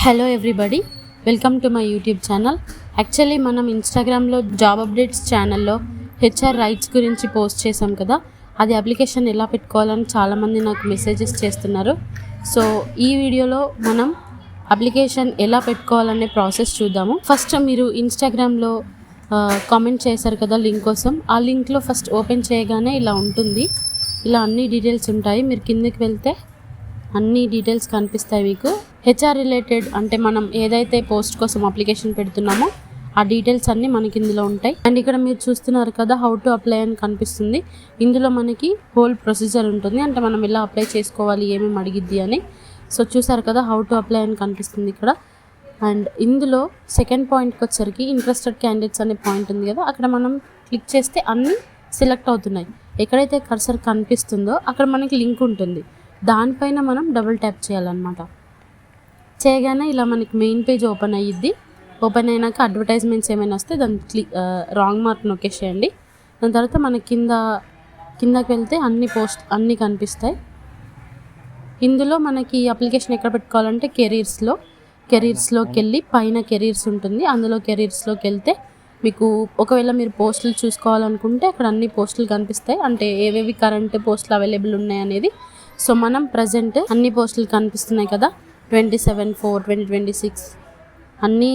Hello everybody, welcome to my YouTube channel. Actually మనం ఇన్స్టాగ్రామ్లో job updates ఛానల్లో HR rights గురించి పోస్ట్ చేసాం కదా, అది అప్లికేషన్ ఎలా పెట్టుకోవాలని చాలామంది నాకు మెసేజెస్ చేస్తున్నారు. సో ఈ వీడియోలో మనం అప్లికేషన్ ఎలా పెట్టుకోవాలనే ప్రాసెస్ చూద్దాము. ఫస్ట్ మీరు ఇన్స్టాగ్రామ్లో కామెంట్ చేశారు కదా లింక్ కోసం, ఆ లింక్లో ఫస్ట్ ఓపెన్ చేయగానే ఇలా ఉంటుంది. ఇలా అన్ని డీటెయిల్స్ ఉంటాయి. మీరు కిందకి వెళ్తే అన్ని డీటెయిల్స్ కనిపిస్తాయి మీకు. హెచ్ఆర్ రిలేటెడ్ అంటే మనం ఏదైతే పోస్ట్ కోసం అప్లికేషన్ పెడుతున్నామో ఆ డీటెయిల్స్ అన్నీ మనకి ఇందులో ఉంటాయి. అండ్ ఇక్కడ మీరు చూస్తున్నారు కదా హౌ టు అప్లై అని కనిపిస్తుంది. ఇందులో మనకి హోల్ ప్రొసీజర్ ఉంటుంది, అంటే మనం ఎలా అప్లై చేసుకోవాలి, ఏమేమి అడిగిద్ది అని. సో చూసారు కదా హౌ టు అప్లై అని కనిపిస్తుంది ఇక్కడ. అండ్ ఇందులో సెకండ్ పాయింట్కి వచ్చరికి ఇంట్రెస్టెడ్ క్యాండిడేట్స్ అనే పాయింట్ ఉంది కదా, అక్కడ మనం క్లిక్ చేస్తే అన్నీ సెలెక్ట్ అవుతున్నాయి. ఎక్కడైతే కర్సర్ కనిపిస్తుందో అక్కడ మనకి లింక్ ఉంటుంది, దానిపైన మనం డబుల్ ట్యాప్ చేయాలన్నమాట. చేయగానే ఇలా మనకి మెయిన్ పేజ్ ఓపెన్ అయ్యిద్ది. ఓపెన్ అయినాక అడ్వర్టైజ్మెంట్స్ ఏమైనా వస్తే దాన్ని రాంగ్ మార్క్ నొక్కేసేయండి. దాని తర్వాత మన కిందకి వెళ్తే అన్నీ కనిపిస్తాయి. ఇందులో మనకి అప్లికేషన్ ఎక్కడ పెట్టుకోవాలంటే కెరీర్స్లోకి వెళ్ళి పైన కెరీర్స్ ఉంటుంది, అందులో కెరీర్స్లోకి వెళ్తే మీకు ఒకవేళ మీరు పోస్టులు చూసుకోవాలనుకుంటే అక్కడ అన్ని పోస్టులు కనిపిస్తాయి, అంటే ఏవేవి కరెంట్ పోస్టులు అవైలబుల్ ఉన్నాయి అనేది. సో మనం ప్రజెంట్ అన్ని పోస్టులు కనిపిస్తున్నాయి కదా, 27/4/2026 అన్నీ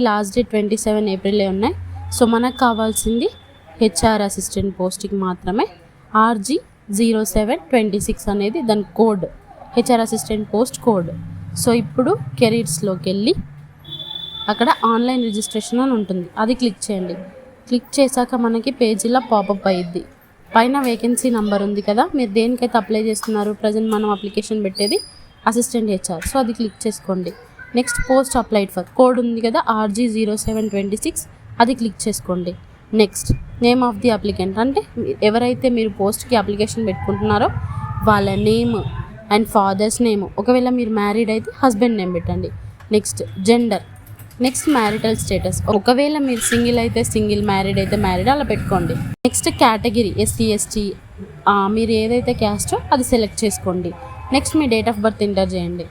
లాస్ట్ డేట్ 27 ఏప్రిలే ఉన్నాయి. సో మనకు కావాల్సింది హెచ్ఆర్ అసిస్టెంట్ పోస్ట్కి మాత్రమే. RG0726 అనేది దాని code, HR assistant post code. So ఇప్పుడు కెరీర్స్లోకి వెళ్ళి అక్కడ ఆన్లైన్ రిజిస్ట్రేషన్ అని ఉంటుంది, అది క్లిక్ చేయండి. క్లిక్ చేశాక మనకి పేజీలో పాపప్ అయ్యిద్ది. పైన వేకెన్సీ నెంబర్ ఉంది కదా, మీరు దేనికైతే అప్లై చేస్తున్నారు, ప్రజెంట్ మనం అప్లికేషన్ పెట్టేది అసిస్టెంట్ హెచ్ఆర్. సో అది క్లిక్ చేసుకోండి. Next post applied for code ఉంది కదా RG0726, అది క్లిక్ చేసుకోండి. Next name of the applicant, అంటే ఎవరైతే మీరు పోస్ట్కి అప్లికేషన్ పెట్టుకుంటున్నారో వాళ్ళ నేమ్ అండ్ ఫాదర్స్ నేమ్. ఒకవేళ మీరు మ్యారీడ్ అయితే హస్బెండ్ నేమ్ పెట్టండి. Next gender, next marital status. ఒకవేళ మీరు సింగిల్ అయితే సింగిల్, మ్యారీడ్ అయితే మ్యారీడ్, అలా పెట్టుకోండి. నెక్స్ట్ కేటగిరీ SC ST, మీరు ఏదైతే క్యాస్టో అది సెలెక్ట్ చేసుకోండి. Next me date of birth enter చేయండి.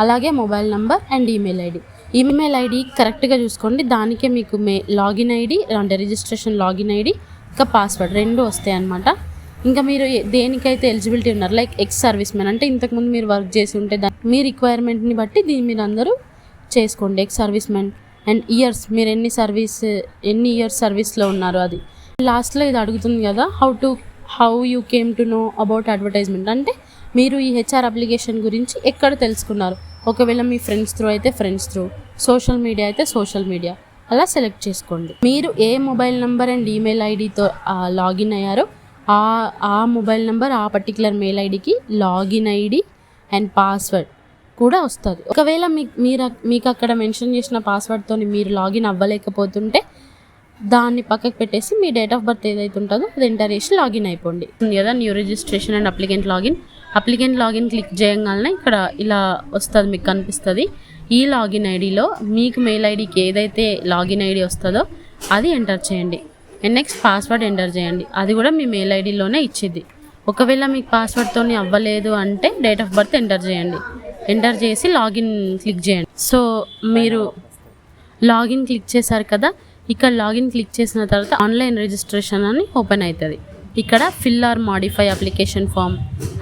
అలాగే mobile number and email ID కరెక్ట్గా చూసుకోండి. దానికే మీకు లాగిన్ ఐడి అంటే రిజిస్ట్రేషన్ లాగిన్ ఐడి ఇంకా పాస్వర్డ్ రెండు వస్తాయి అన్నమాట. ఇంకా మీరు దేనికైతే ఎలిజిబిలిటీ ఉన్నారు, లైక్ ఎక్స్ సర్వీస్ మ్యాన్ అంటే ఇంతకుముందు మీరు వర్క్ చేసి ఉంటే మీ రిక్వైర్మెంట్ని బట్టి దీన్ని మీరు అందరూ చేసుకోండి. Ex service man and years, మీరు ఎన్ని ఇయర్స్ సర్వీస్లో ఉన్నారు అది. లాస్ట్లో ఇది అడుగుతుంది కదా how you came to know about advertisement, అంటే మీరు ఈ హెచ్ఆర్ అప్లికేషన్ గురించి ఎక్కడ తెలుసుకున్నారు. ఒకవేళ మీ ఫ్రెండ్స్ త్రూ అయితే ఫ్రెండ్స్ త్రూ, సోషల్ మీడియా అయితే సోషల్ మీడియా, అలా సెలెక్ట్ చేసుకోండి. మీరు ఏ మొబైల్ నెంబర్ అండ్ ఈమెయిల్ ఐడితో లాగిన్ అయ్యారో ఆ మొబైల్ నెంబర్ ఆ పర్టికులర్ మెయిల్ ఐడికి లాగిన్ ఐడి అండ్ పాస్వర్డ్ కూడా వస్తుంది. ఒకవేళ మీకు అక్కడ మెన్షన్ చేసిన పాస్వర్డ్తో మీరు లాగిన్ అవ్వలేకపోతుంటే దాన్ని పక్కకు పెట్టేసి మీ డేట్ ఆఫ్ బర్త్ ఏదైతే ఉంటుందో అది ఎంటర్ చేసి లాగిన్ అయిపోండి. కదా new registration and applicant login click చేయగానే ఇక్కడ ఇలా వస్తుంది, మీకు కనిపిస్తుంది. ఈ లాగిన్ ఐడిలో మీకు మెయిల్ ఐడికి ఏదైతే లాగిన్ ఐడి వస్తుందో అది ఎంటర్ చేయండి. అండ్ నెక్స్ట్ పాస్వర్డ్ ఎంటర్ చేయండి, అది కూడా మీ మెయిల్ ఐడిలోనే ఇచ్చింది. ఒకవేళ మీకు పాస్వర్డ్తో అవ్వలేదు అంటే డేట్ ఆఫ్ బర్త్ ఎంటర్ చేయండి. ఎంటర్ చేసి లాగిన్ క్లిక్ చేయండి. సో మీరు లాగిన్ క్లిక్ చేశారు కదా, ఇక్కడ లాగిన్ క్లిక్ చేసిన తర్వాత ఆన్లైన్ రిజిస్ట్రేషన్ అని ఓపెన్ అవుతుంది. ఇక్కడ fill or modify application form,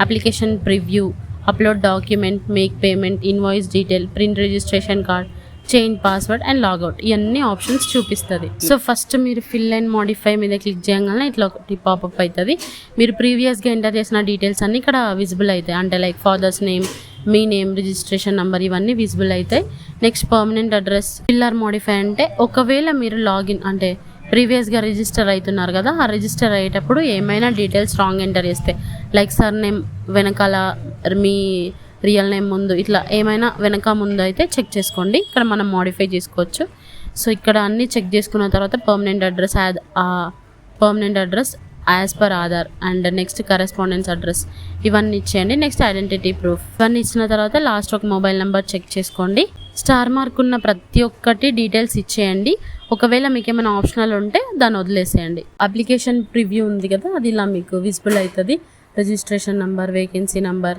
application preview, upload document, make payment, invoice detail, print registration card, change password and logout, ఇవన్నీ ఆప్షన్స్ చూపిస్తుంది. సో ఫస్ట్ మీరు ఫిల్ అండ్ మాడిఫై మీద click చేయగానే ఇట్లా ఒకటి పాపప్ అవుతుంది. మీరు ప్రీవియస్గా ఎంటర్ చేసిన డీటెయిల్స్ అన్నీ ఇక్కడ విజిబుల్ అవుతాయి, అంటే లైక్ ఫాదర్స్ నేమ్, మీ నేమ్, రిజిస్ట్రేషన్ నెంబర్, ఇవన్నీ విజిబుల్ అవుతాయి. Next permanent address. Fill or modify అంటే ఒకవేళ మీరు లాగిన్ అంటే ప్రీవియస్గా రిజిస్టర్ అవుతున్నారు కదా, ఆ రిజిస్టర్ అయ్యేటప్పుడు ఏమైనా డీటెయిల్స్ రాంగ్ ఎంటర్ చేస్తే, లైక్ సర్ నేమ్ వెనకాల మీ రియల్ నేమ్ ముందు ఇట్లా ఏమైనా వెనక ముందు అయితే చెక్ చేసుకోండి. ఇక్కడ మనం మాడిఫై చేసుకోవచ్చు. సో ఇక్కడ అన్నీ చెక్ చేసుకున్న తర్వాత permanent address as per Aadhaar and next correspondence address ఇవన్నీ ఇచ్చేయండి. నెక్స్ట్ ఐడెంటిటీ ప్రూఫ్ ఇవన్నీ ఇచ్చిన తర్వాత లాస్ట్ ఒక మొబైల్ నెంబర్ చెక్ చేసుకోండి. స్టార్ మార్క్ ఉన్న ప్రతి ఒక్కటి డీటెయిల్స్ ఇచ్చేయండి. ఒకవేళ మీకు ఏమైనా ఆప్షనల్ ఉంటే దాన్ని వదిలేసేయండి. అప్లికేషన్ ప్రివ్యూ ఉంది కదా, అది ఇలా మీకు విజిబుల్ అవుతుంది. రిజిస్ట్రేషన్ నెంబర్, వేకెన్సీ నెంబర్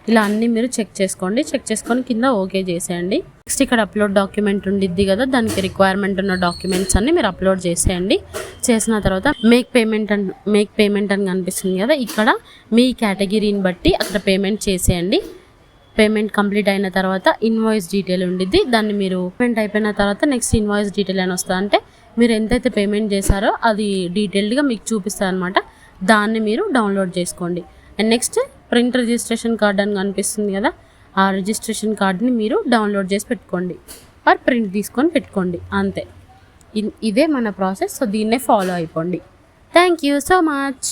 ఇలా అన్నీ మీరు చెక్ చేసుకోండి. చెక్ చేసుకొని కింద ఓకే చేసేయండి. నెక్స్ట్ ఇక్కడ అప్లోడ్ డాక్యుమెంట్ ఉండిద్ది కదా, దానికి రిక్వైర్మెంట్ ఉన్న డాక్యుమెంట్స్ అన్ని మీరు అప్లోడ్ చేసేయండి. చేసిన తర్వాత మేక్ పేమెంట్ అని కనిపిస్తుంది కదా, ఇక్కడ మీ కేటగిరీని బట్టి అక్కడ పేమెంట్ చేసేయండి. పేమెంట్ కంప్లీట్ అయిన తర్వాత ఇన్వాయిస్ డీటెయిల్ ఉండిద్ది, దాన్ని మీరు పేమెంట్ అయిపోయిన తర్వాత నెక్స్ట్ ఇన్వాయిస్ డీటెయిల్ అని వస్తుంది. అంటే మీరు ఎంతైతే పేమెంట్ చేశారో అది డీటెయిల్డ్గా మీకు చూపిస్తుంది అనమాట. దాన్ని మీరు డౌన్లోడ్ చేసుకోండి. And next print registration card అని కనిపిస్తుంది కదా, ఆ రిజిస్ట్రేషన్ కార్డ్ని మీరు డౌన్లోడ్ చేసి పెట్టుకోండి ఆర్ ప్రింట్ తీసుకొని పెట్టుకోండి. అంతే, ఇదే మన ప్రాసెస్. సో దీన్నే ఫాలో అయిపోండి. Thank you so much.